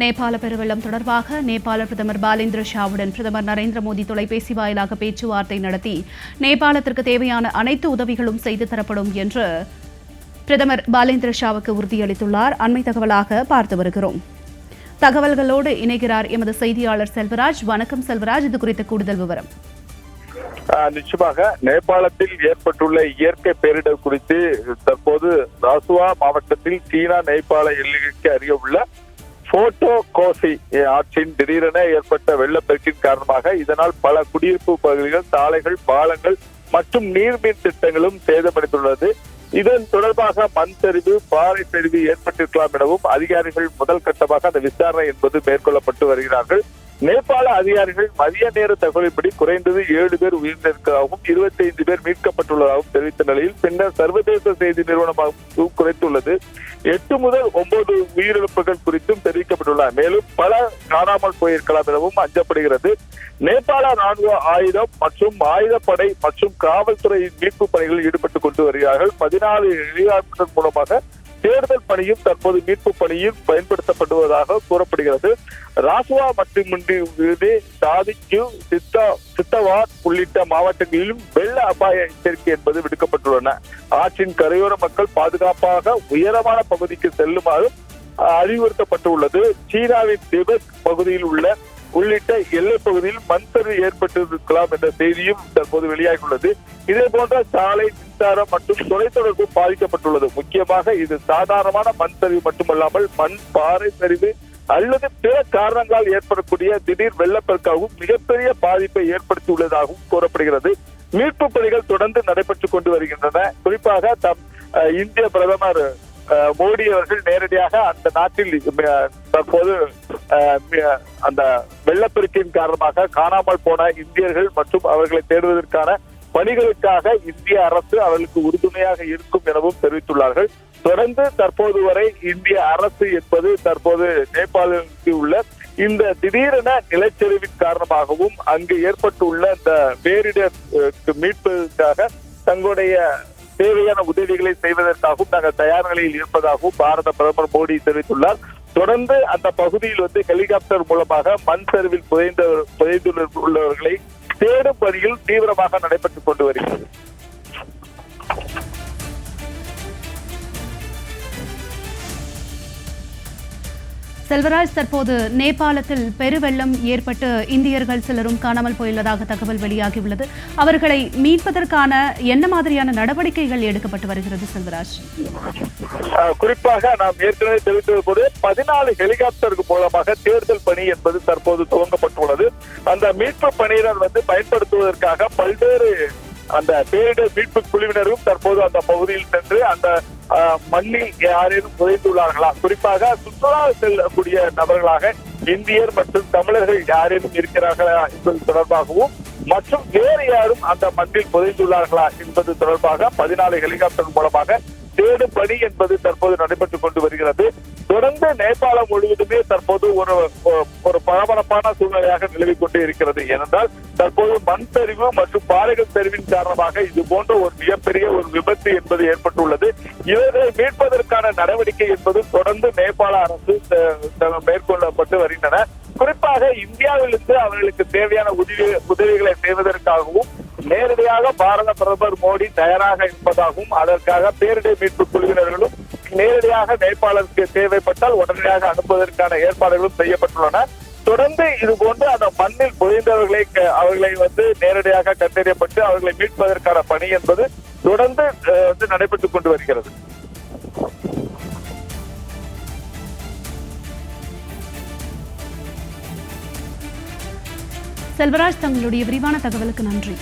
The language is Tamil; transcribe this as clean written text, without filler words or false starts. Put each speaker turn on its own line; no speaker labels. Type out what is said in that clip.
நேபாள பெருவெள்ளம் தொடர்பாக நேபாள பிரதமர் பாலேந்திர ஷாவுடன் பிரதமர் நரேந்திர மோடி தொலைபேசி வாயிலாக பேச்சுவார்த்தை நடத்தி நேபாளத்திற்கு தேவையான அனைத்து உதவிகளும் செய்து தரப்படும் என்று பிரதமர் பாலேந்திர ஷாவுக்கு உறுதியளித்துள்ளார். அண்மை தகவலாக பார்த்து வருகிறோம். தகவல்களோடு இணைகிறார் எமது செய்தியாளர் செல்வராஜ். வணக்கம் செல்வராஜ், இது குறித்த கூடுதல் விவரம்.
நிச்சயமாக நேபாளத்தில் ஏற்பட்டுள்ள இயற்கை பேரிடர் குறித்து தற்போது ராசுவா மாவட்டத்தில் சீனா நேபாள எல்லைக்கு அருகே உள்ள போட்டோ கோசி ஆற்றின் திடீரென ஏற்பட்ட வெள்ளப்பெருக்கின் காரணமாக இதனால் பல குடியிருப்பு பகுதிகள், சாலைகள், பாலங்கள் மற்றும் நீர்மின் திட்டங்களும் சேதமடைந்துள்ளது. இதன் தொடர்பாக மண் சரிவு, பாறை சரிவு ஏற்பட்டிருக்கலாம் எனவும் அதிகாரிகள் முதல் கட்டமாக அந்த விசாரணை என்பது மேற்கொள்ளப்பட்டு வருகிறார்கள். நேபாள அதிகாரிகள் மதிய நேர தகவலின்படி குறைந்தது 7 பேர் உயிரிழந்ததாகவும் 25 பேர் மீட்கப்பட்டுள்ளதாகவும் தெரிவித்த நிலையில் பின்னர் சர்வதேச செய்தி நிறுவனமாகவும் குறைத்துள்ளது. 8 முதல் 9 உயிரிழப்புகள் குறித்தும் தெரிவிக்கப்பட்டுள்ளன. மேலும் பல காணாமல் போயிருக்கலாம் எனவும் அஞ்சப்படுகிறது. நேபாள ராணுவ ஆயுதம் மற்றும் ஆயுதப்படை மற்றும் காவல்துறையின் மீட்பு பணிகளில் ஈடுபட்டுக் கொண்டு வருகிறார்கள். 14 ஹெலிகாப்டர் மூலமாக தேடுதல் பணியும் தற்போது மீட்பு பணியும் பயன்படுத்தப்படுவதாக கூறப்படுகிறது. ராசுவா மட்டுமின்றி தாதிக்கு, சித்தவார் உள்ளிட்ட மாவட்டங்களிலும் வெள்ள அபாய எச்சரிக்கை என்பது விடுக்கப்பட்டுள்ளன. ஆற்றின் கரையோர மக்கள் பாதுகாப்பாக உயரமான பகுதிக்கு செல்லுமாறு அறிவுறுத்தப்பட்டுள்ளது. சீனாவின் திபெத் பகுதியில் உள்ளிட்ட எல்லை பகுதியில் மண் சரிவு ஏற்பட்டிருக்கலாம் என்ற செய்தியும் தற்போது வெளியாகியுள்ளது. இதே போன்ற சாலை, மின்சாரம் மற்றும் தொலைத்தொடர்பு பாதிக்கப்பட்டுள்ளது. முக்கியமாக இது சாதாரணமான மண் சரிவு மட்டுமல்லாமல் மண், பாறை சரிவு அல்லது பிற காரணங்களால் ஏற்படக்கூடிய திடீர் வெள்ளப்பெருக்காகவும் மிகப்பெரிய பாதிப்பை ஏற்படுத்தியுள்ளதாகவும் கூறப்படுகிறது. மீட்பு பணிகள் தொடர்ந்து நடைபெற்றுக் கொண்டு வருகின்றன. குறிப்பாக இந்திய பிரதமர் மோடி அவர்கள் நேரடியாக அந்த நாட்டில் தற்போது அந்த வெள்ளப்பெருக்கின் காரணமாக காணாமல் போன இந்தியர்கள் மற்றும் அவர்களை தேடுவதற்கான பணிகளுக்காக இந்திய அரசு அவர்களுக்கு உறுதுணையாக இருக்கும் எனவும் தெரிவித்துள்ளார்கள். தொடர்ந்து தற்போது வரை இந்திய அரசு என்பது தற்போது நேபாளத்தில் உள்ள இந்த திடீரென நிலச்சரிவின் காரணமாகவும் அங்கு ஏற்பட்டுள்ள இந்த பேரிடர் மீட்பதற்காக தங்களுடைய தேவையான உதவிகளை செய்வதற்காகவும் நாங்கள் தயார் நிலையில் இருப்பதாகவும் பாரத பிரதமர் மோடி தெரிவித்துள்ளார். தொடர்ந்து அந்த பகுதியில் ஹெலிகாப்டர் மூலமாக மண் சரிவில் புதைந்துள்ளவர்களை தேடும் பணியில் தீவிரமாக நடைபெற்றுக் கொண்டு வருகிறது.
செல்வராஜ், தற்போது நேபாளத்தில் பெருவெள்ளம் ஏற்பட்டு இந்தியர்கள் சிலரும் காணாமல் போயுள்ளதாக தகவல் வெளியாகியுள்ளது. அவர்களை மீட்பதற்கான என்ன மாதிரியான நடவடிக்கைகள் எடுக்கப்பட்டு வருகிறது செல்வராஜ்?
குறிப்பாக நாம் ஏற்கனவே தெரிவித்தது போது 14 ஹெலிகாப்டருக்கு மூலமாக தேடுதல் பணி என்பது தற்போது துவங்கப்பட்டுள்ளது. அந்த மீட்பு பணியினர் பயன்படுத்துவதற்காக பல்வேறு அந்த பேரிடர் மீட்பு குழுவினரும் தற்போது அந்த பகுதியில் சென்று அந்த மண்ணில் யாரேனும் புதைந்துள்ளார்களா, குறிப்பாக சுற்றுலா செல்லக்கூடிய நபர்களாக இந்தியர் மற்றும் தமிழர்கள் யாரேனும் இருக்கிறார்களா என்பது தொடர்பாகவும் மற்றும் வேறு யாரும் அந்த மண்ணில் புதைந்துள்ளார்களா என்பது தொடர்பாக 14 ஹெலிகாப்டர் மூலமாக தேடும் பணி என்பது தற்போது நடைபெற்றுக் கொண்டு வருகிறது. தொடர்ந்து நேபாளம் முழுவதுமே தற்போது ஒரு பரபரப்பான சூழ்நிலையாக நிலவிக் கொண்டே இருக்கிறது. ஏனென்றால் தற்போது மண் சரிவு மற்றும் பாறைகள் சரிவின் காரணமாக இது போன்ற ஒரு மிகப்பெரிய ஒரு விபத்து என்பது ஏற்பட்டுள்ளது. இவர்களை மீட்பதற்கான நடவடிக்கை என்பது தொடர்ந்து நேபாள அரசு மேற்கொள்ளப்பட்டு வருகின்றன. குறிப்பாக இந்தியாவிலிருந்து அவர்களுக்கு தேவையான உதவிகளை செய்வதற்காகவும் நேரடியாக பாரத பிரதமர் மோடி தயாராக இருப்பதாகவும் அதற்காக பேரிடர் மீட்பு குழுவினர்களும் நேரடியாக நேபாளத்துக்கு தேவைப்பட்டால் உடனடியாக அனுப்புவதற்கான ஏற்பாடுகளும் செய்யப்பட்டுள்ளன. தொடர்ந்து இது போன்று அந்த மண்ணில் அவர்களை நேரடியாக கண்டறியப்பட்டு அவர்களை மீட்பதற்கான பணி என்பது தொடர்ந்து நடைபெற்றுக் கொண்டு வருகிறது.
செல்வராஜ், தங்களுடைய விரிவான தகவலுக்கு நன்றி.